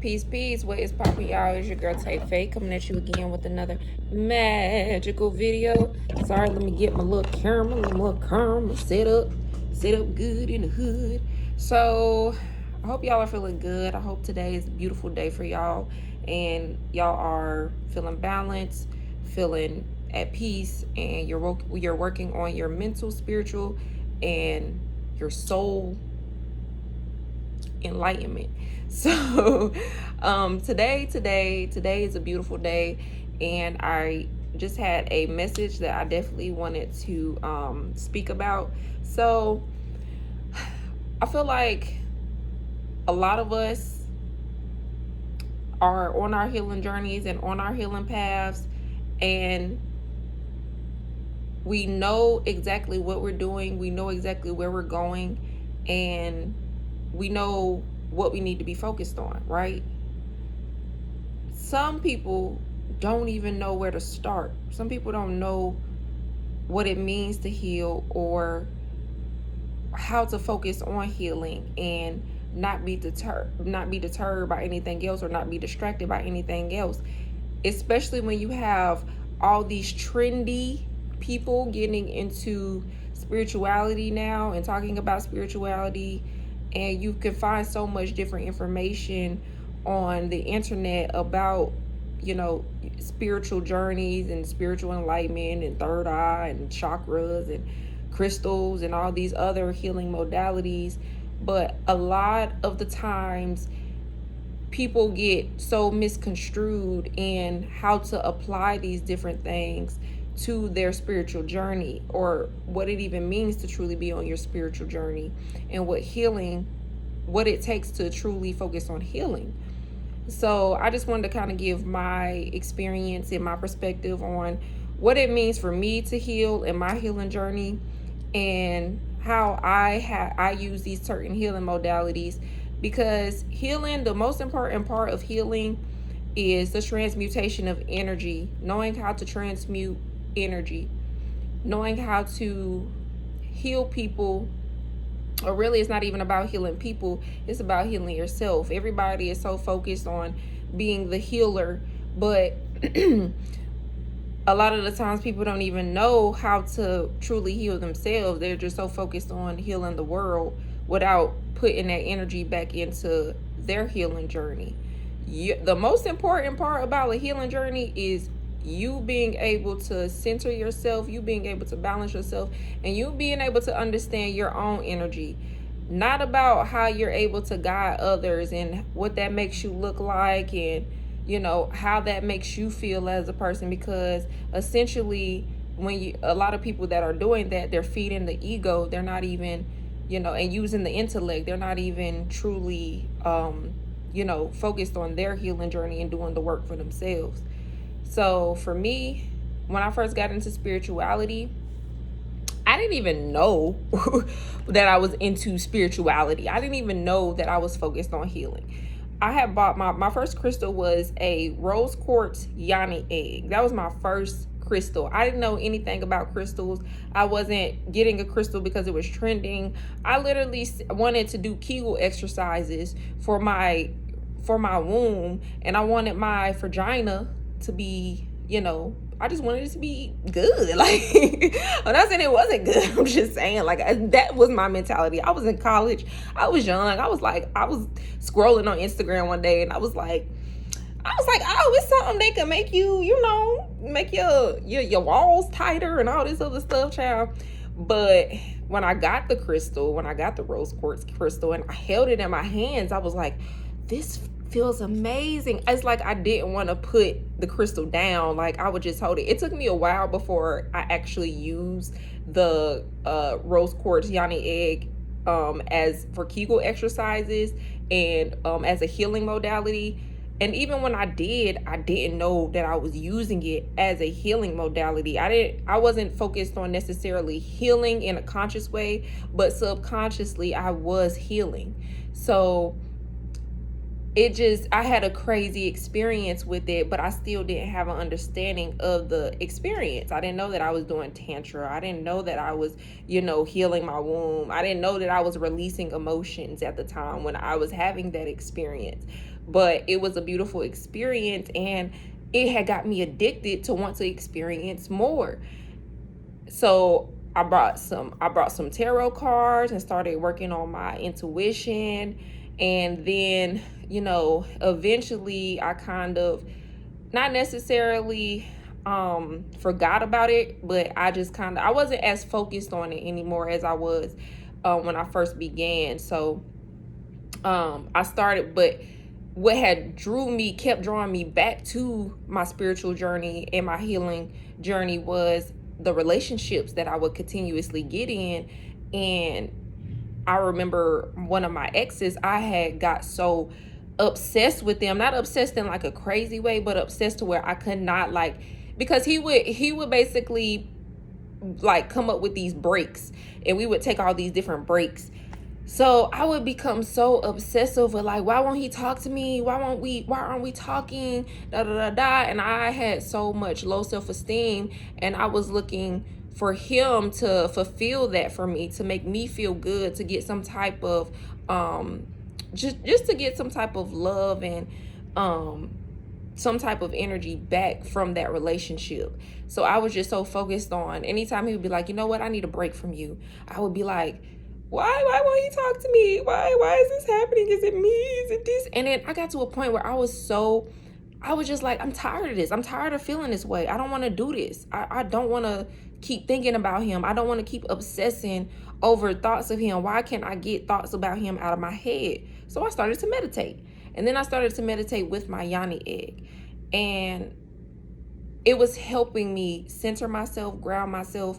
Peace. What is popping, y'all? It's your girl Tay Faye coming at you again with another magical video. Sorry, let me get my little camera set up good in the hood. So I hope y'all are feeling good. I hope today is a beautiful day for y'all and y'all are feeling balanced, feeling at peace, and you're working on your mental, spiritual, and your soul enlightenment. So today is a beautiful day, and I just had a message that I definitely wanted to speak about. So I feel like a lot of us are on our healing journeys and on our healing paths, and we know exactly what we're doing, we know exactly where we're going, and we know what we need to be focused on, right? Some people don't even know where to start. Some people don't know what it means to heal or how to focus on healing and not be deterred by anything else, or not be distracted by anything else. Especially when you have all these trendy people getting into spirituality now and talking about spirituality, and you can find so much different information on the internet about, spiritual journeys and spiritual enlightenment and third eye and chakras and crystals and all these other healing modalities. But a lot of the times people get so misconstrued in how to apply these different things to their spiritual journey, or what it even means to truly be on your spiritual journey, and what it takes to truly focus on healing. So I just wanted to kind of give my experience and my perspective on what it means for me to heal in my healing journey, and how I use these certain healing modalities. Because healing, the most important part of healing is the transmutation of energy, knowing how to transmute energy, knowing how to heal people. Or really, it's not even about healing people, it's about healing yourself. Everybody is so focused on being the healer, but a lot of the times people don't even know how to truly heal themselves. They're just so focused on healing the world without putting that energy back into their healing journey. The most important part about a healing journey is you being able to center yourself, you being able to balance yourself, and you being able to understand your own energy. Not about how you're able to guide others and what that makes you look like, and how that makes you feel as a person. Because essentially, a lot of people that are doing that, they're feeding the ego. They're not even, and using the intellect. They're not even truly focused on their healing journey and doing the work for themselves. So for me, when I first got into spirituality, I didn't even know that I was into spirituality. I didn't even know that I was focused on healing. I had bought my first crystal was a rose quartz yoni egg. That was my first crystal. I didn't know anything about crystals. I wasn't getting a crystal because it was trending. I literally wanted to do Kegel exercises for my womb, and I wanted my vagina to be, I just wanted it to be good. Like, I'm not saying it wasn't good. I'm just saying, that was my mentality. I was in college. I was young. I was scrolling on Instagram one day, and I was like, oh, it's something they can make you, make your walls tighter and all this other stuff, child. But when I got the rose quartz crystal, and I held it in my hands, I was like, this feels amazing. It's like I didn't want to put the crystal down. Like, I would just hold it. It took me a while before I actually used the rose quartz yoni egg as for Kegel exercises and as a healing modality. And even when I didn't know that I was using it as a healing modality. I wasn't focused on necessarily healing in a conscious way, but subconsciously I was healing. So I had a crazy experience with it, but I still didn't have an understanding of the experience. I didn't know that I was doing tantra. I didn't know that I was, healing my womb. I didn't know that I was releasing emotions at the time when I was having that experience. But it was a beautiful experience, and it had got me addicted to want to experience more. So I brought some tarot cards and started working on my intuition. And then, eventually I kind of, not necessarily forgot about it, but I wasn't as focused on it anymore as I was when I first began. So I started, but what had kept drawing me back to my spiritual journey and my healing journey was the relationships that I would continuously get in. And I remember one of my exes, I had got so obsessed with them, not obsessed in like a crazy way, but obsessed to where I could not, like, because he would basically like come up with these breaks, and we would take all these different breaks. So I would become so obsessive with, like, why won't he talk to me? Why aren't we talking? Da da da da. And I had so much low self-esteem, and I was looking for him to fulfill that for me, to make me feel good, to get some type of just to get some type of love and some type of energy back from that relationship. So I was just so focused on, anytime he would be like, you know what, I need a break from you, I would be like, why won't he talk to me? Why is this happening? Is it me? Is it this? And then I got to a point where I was just like, I'm tired of this. I'm tired of feeling this way. I don't want to do this. I don't want to keep thinking about him. I don't want to keep obsessing over thoughts of him. Why can't I get thoughts about him out of my head? So I started to meditate. And then I started to meditate with my yoni egg. And it was helping me center myself, ground myself.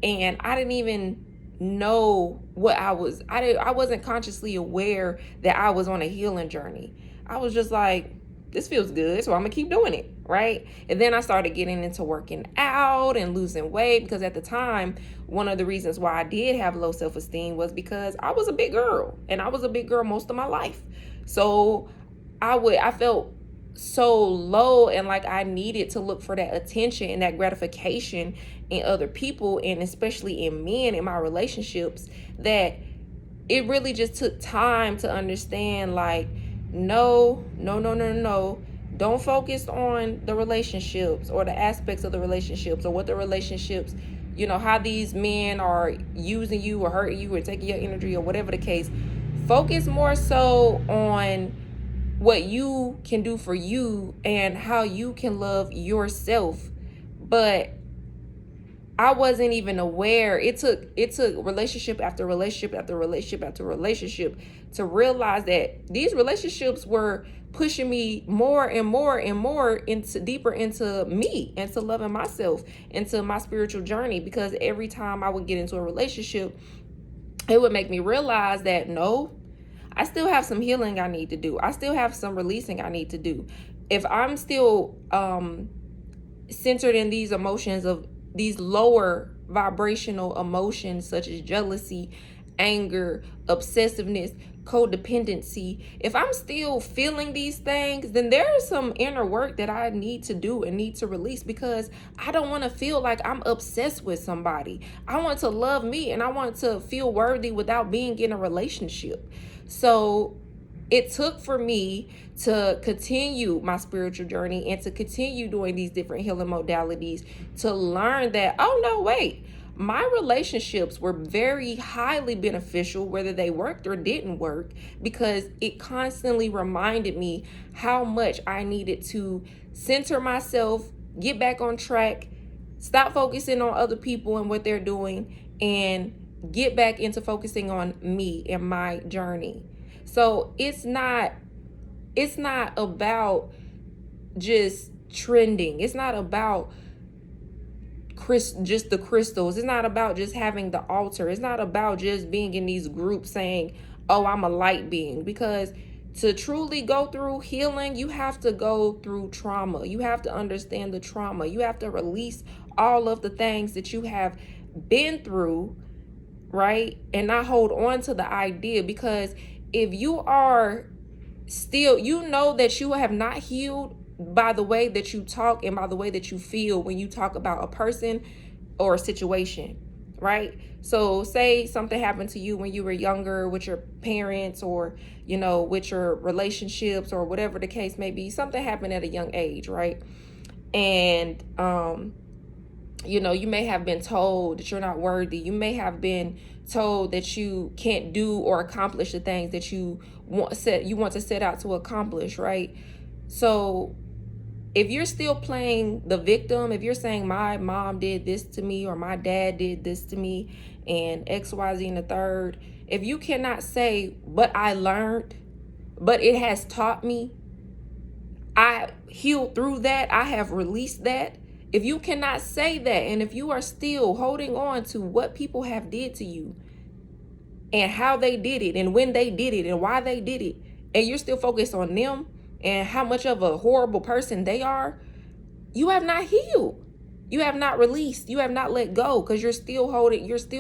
And I didn't even know what I wasn't consciously aware that I was on a healing journey. I was just like, this feels good, so I'm gonna keep doing it, right? And then I started getting into working out and losing weight, because at the time, one of the reasons why I did have low self-esteem was because I was a big girl, and I was a big girl most of my life. So I felt so low, and like I needed to look for that attention and that gratification in other people, and especially in men in my relationships, that it really just took time to understand, like, no. Don't focus on the relationships or the aspects of the relationships or what the relationships, how these men are using you or hurting you or taking your energy or whatever the case. Focus more so on what you can do for you and how you can love yourself. But I wasn't even aware. It took relationship after relationship after relationship after relationship to realize that these relationships were pushing me more and more and more deeper into me, into loving myself, into my spiritual journey. Because every time I would get into a relationship, it would make me realize that no, I still have some healing I need to do. I still have some releasing I need to do. If I'm still centered in these emotions of these lower vibrational emotions such as jealousy, anger, obsessiveness, codependency, if I'm still feeling these things, then there is some inner work that I need to do and need to release, because I don't want to feel like I'm obsessed with somebody. I want to love me, and I want to feel worthy without being in a relationship. So it took for me to continue my spiritual journey and to continue doing these different healing modalities to learn that, oh no, wait, my relationships were very highly beneficial, whether they worked or didn't work, because it constantly reminded me how much I needed to center myself, get back on track, stop focusing on other people and what they're doing, and get back into focusing on me and my journey. So it's not about just trending. It's not about just the crystals. It's not about just having the altar. It's not about just being in these groups saying, oh, I'm a light being. Because to truly go through healing, you have to go through trauma. You have to understand the trauma. You have to release all of the things that you have been through, right? And not hold on to the idea. Because if you are still, you know that you have not healed by the way that you talk and by the way that you feel when you talk about a person or a situation, right? So say something happened to you when you were younger with your parents, or with your relationships, or whatever the case may be. Something happened at a young age, right? And you may have been told that you're not worthy. You may have been told that you can't do or accomplish the things that you want to set out to accomplish, right? So if you're still playing the victim, if you're saying my mom did this to me, or my dad did this to me, and XYZ and the third, if you cannot say, but I learned, but it has taught me, I healed through that, I have released that. If you cannot say that, and if you are still holding on to what people have did to you, and how they did it, and when they did it, and why they did it, and you're still focused on them and how much of a horrible person they are, you have not healed. You have not released. You have not let go, because you're still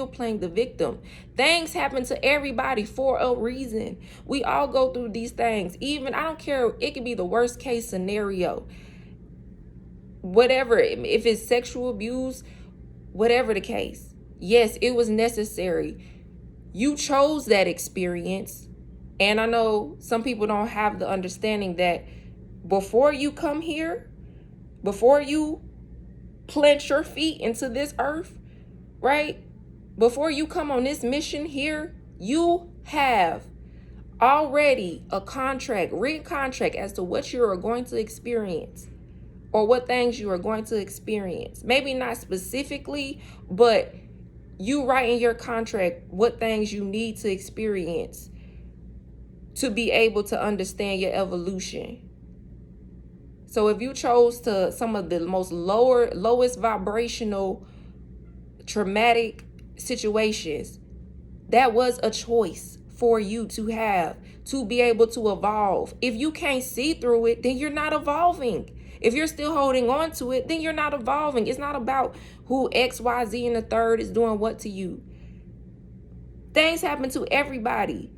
playing the victim. Things happen to everybody for a reason. We all go through these things. Even, I don't care, it could be the worst case scenario. Whatever, if it's sexual abuse, whatever the case. Yes, it was necessary. You chose that experience. And I know some people don't have the understanding that before you come here, before you plant your feet into this earth, right? Before you come on this mission here, you have already a written contract as to what you are going to experience, or what things you are going to experience. Maybe not specifically, but you write in your contract what things you need to experience to be able to understand your evolution. So if you chose to some of the lowest vibrational traumatic situations, that was a choice for you to have, to be able to evolve. If you can't see through it, then you're not evolving. If you're still holding on to it, then you're not evolving. It's not about who X, Y, Z, and the third is doing what to you. Things happen to everybody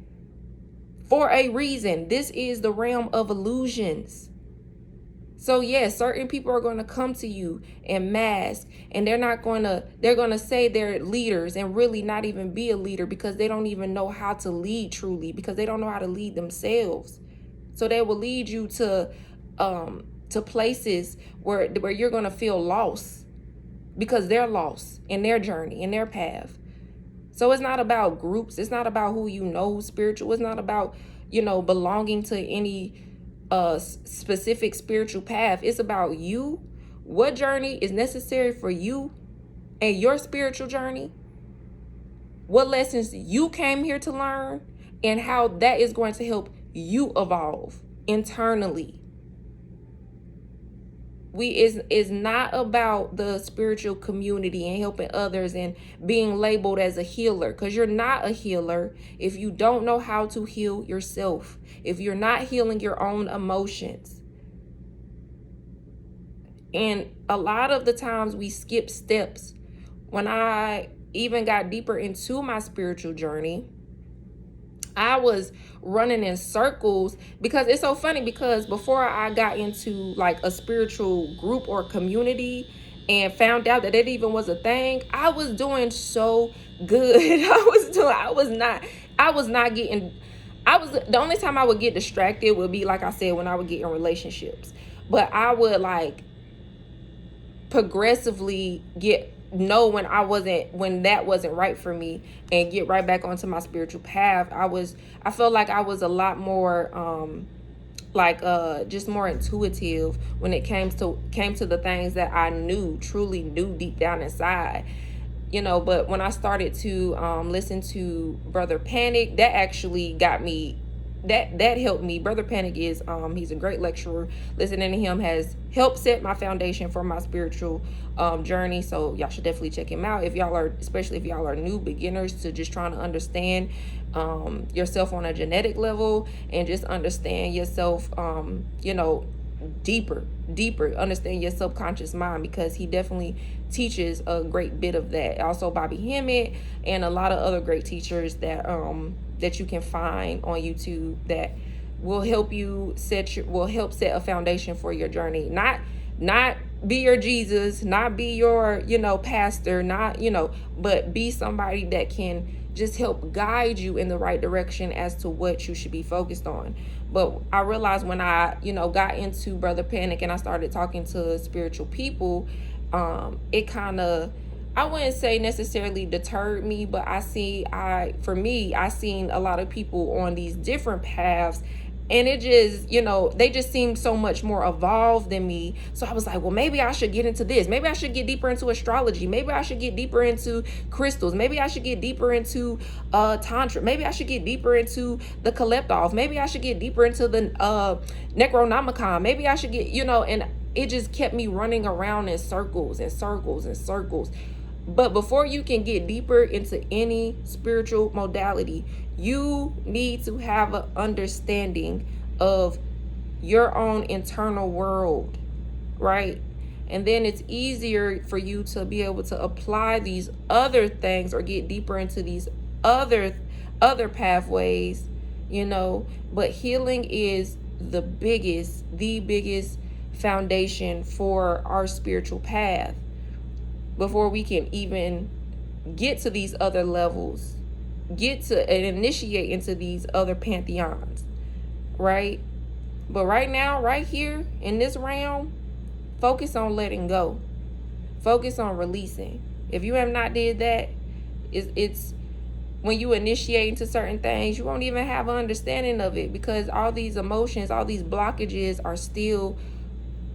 for a reason. This is the realm of illusions. So yes, certain people are going to come to you in mask, and they're going to say they're leaders and really not even be a leader, because they don't even know how to lead truly, because they don't know how to lead themselves. So they will lead you to places where you're going to feel lost, because they're lost in their journey, in their path. So it's not about groups. It's not about who who's spiritual. It's not about, belonging to any specific spiritual path. It's about you. What journey is necessary for you and your spiritual journey? What lessons you came here to learn, and how that is going to help you evolve internally. Is not about the spiritual community and helping others and being labeled as a healer, because you're not a healer if you don't know how to heal yourself, if you're not healing your own emotions. And a lot of the times we skip steps. When I even got deeper into my spiritual journey, I was running in circles, because it's so funny, because before I got into like a spiritual group or community and found out that it even was a thing, I was doing so good. The only time I would get distracted would be, like I said, when I would get in relationships. But I would like progressively know when that wasn't right for me, and get right back onto my spiritual path. I felt like I was a lot more just more intuitive when it came to the things that I truly knew deep down inside. But when I started to listen to Brother Panic, that actually got me, that helped me. Brother Panic is he's a great lecturer. Listening to him has helped set my foundation for my spiritual journey. So y'all should definitely check him out, especially if y'all are new beginners to just trying to understand yourself on a genetic level, and just understand yourself deeper understand your subconscious mind, because he definitely teaches a great bit of that. Also Bobby Hemmett and a lot of other great teachers that you can find on YouTube that will help you will help set a foundation for your journey. Not be your Jesus, not be your, pastor, not, but be somebody that can just help guide you in the right direction as to what you should be focused on. But I realized when I, got into Brother Panic and I started talking to spiritual people, it kind of, I wouldn't say necessarily deterred me, but I seen a lot of people on these different paths, and it just, they just seemed so much more evolved than me. So I was like, well, maybe I should get into this. Maybe I should get deeper into astrology. Maybe I should get deeper into crystals. Maybe I should get deeper into tantra. Maybe I should get deeper into the Kolektiv. Maybe I should get deeper into the Necronomicon. Maybe I should get, and it just kept me running around in circles and circles and circles. But before you can get deeper into any spiritual modality, you need to have an understanding of your own internal world, right? And then it's easier for you to be able to apply these other things or get deeper into these other pathways, But healing is the biggest foundation for our spiritual path. Before we can even get to these other levels, get to and initiate into these other pantheons, right? But right now, right here in this realm, focus on letting go. Focus on releasing. If you have not did that, it's when you initiate into certain things, you won't even have an understanding of it, because all these emotions, all these blockages are still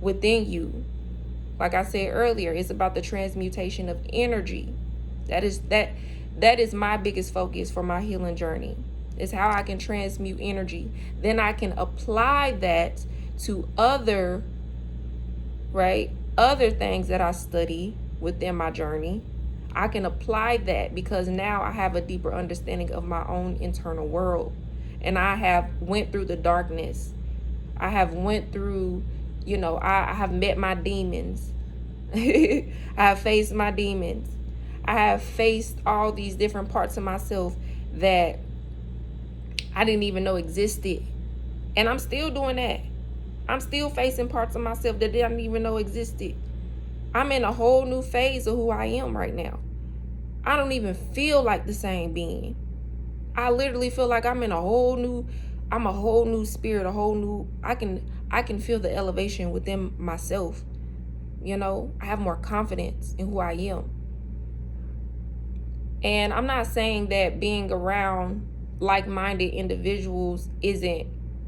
within you. Like I said earlier, it's about the transmutation of energy. That is my biggest focus for my healing journey. Is how I can transmute energy. Then I can apply that to other things that I study within my journey. I can apply that because now I have a deeper understanding of my own internal world. And I have went through the darkness. I have went through, I have met my demons. I have faced my demons. I have faced all these different parts of myself that I didn't even know existed. And I'm still doing that. I'm still facing parts of myself that I didn't even know existed. I'm in a whole new phase of who I am right now. I don't even feel like the same being. I literally feel like I'm a whole new spirit, I can feel the elevation within myself. I have more confidence in who I am. And I'm not saying that being around like-minded individuals isn't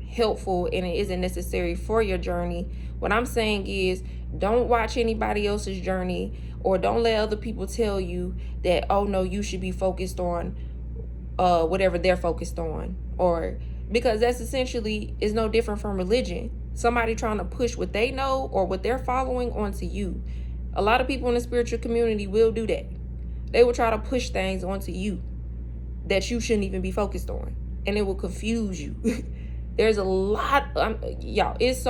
helpful and it isn't necessary for your journey. What I'm saying is, don't watch anybody else's journey, or don't let other people tell you that, oh no, you should be focused on whatever they're focused on. Or because that's essentially is no different from religion. Somebody trying to push what they know or what they're following onto you. A lot of people in the spiritual community will do that. They will try to push things onto you that you shouldn't even be focused on, and it will confuse you. There's a lot, y'all, it's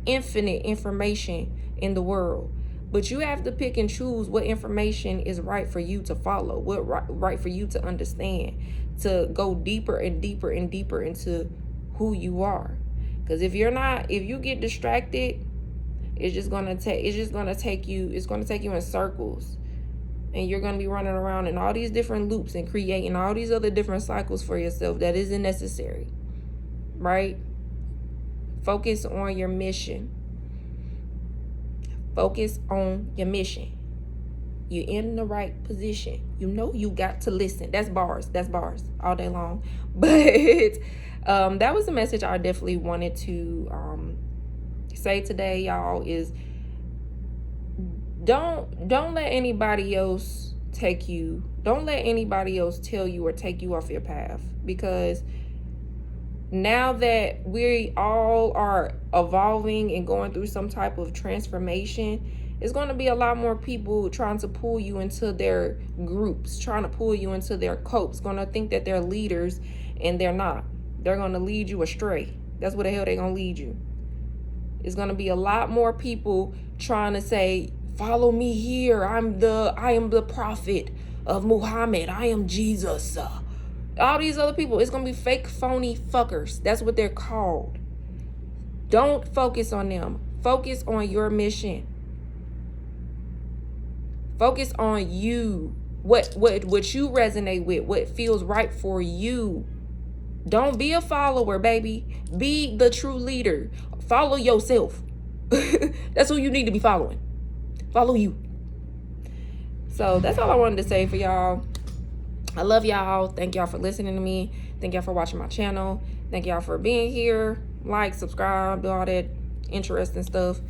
infinite information in the world, but you have to pick and choose what information is right for you to follow, what right for you to understand, to go deeper and deeper and deeper into who you are. Because if you get distracted, it's going to take you in circles. And you're going to be running around in all these different loops and creating all these other different cycles for yourself that isn't necessary, right? Focus on your mission. Focus on your mission. You're in the right position. You got to listen. That's bars all day long. But that was the message I definitely wanted to say today, y'all, is don't let anybody else don't let anybody else tell you or take you off your path. Because now that we all are evolving and going through some type of transformation, it's going to be a lot more people trying to pull you into their groups, trying to pull you into their cults, going to think that they're leaders, and they're not. They're going to lead you astray. That's where the hell they're going to lead you. It's going to be a lot more people trying to say, follow me here. I am the prophet of Muhammad. I am Jesus. All these other people, it's gonna be fake, phony fuckers. That's what they're called. Don't focus on them. Focus on your mission. Focus on you. What you resonate with, what feels right for you. Don't be a follower, baby. Be the true leader. Follow yourself. That's who you need to be following. Follow you. So that's all I wanted to say for y'all. I love y'all. Thank y'all for listening to me. Thank y'all for watching my channel. Thank y'all for being here. Like, subscribe, do all that interesting stuff.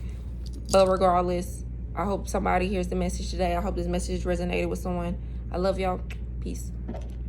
But regardless, I hope somebody hears the message today. I hope this message resonated with someone. I love y'all. Peace.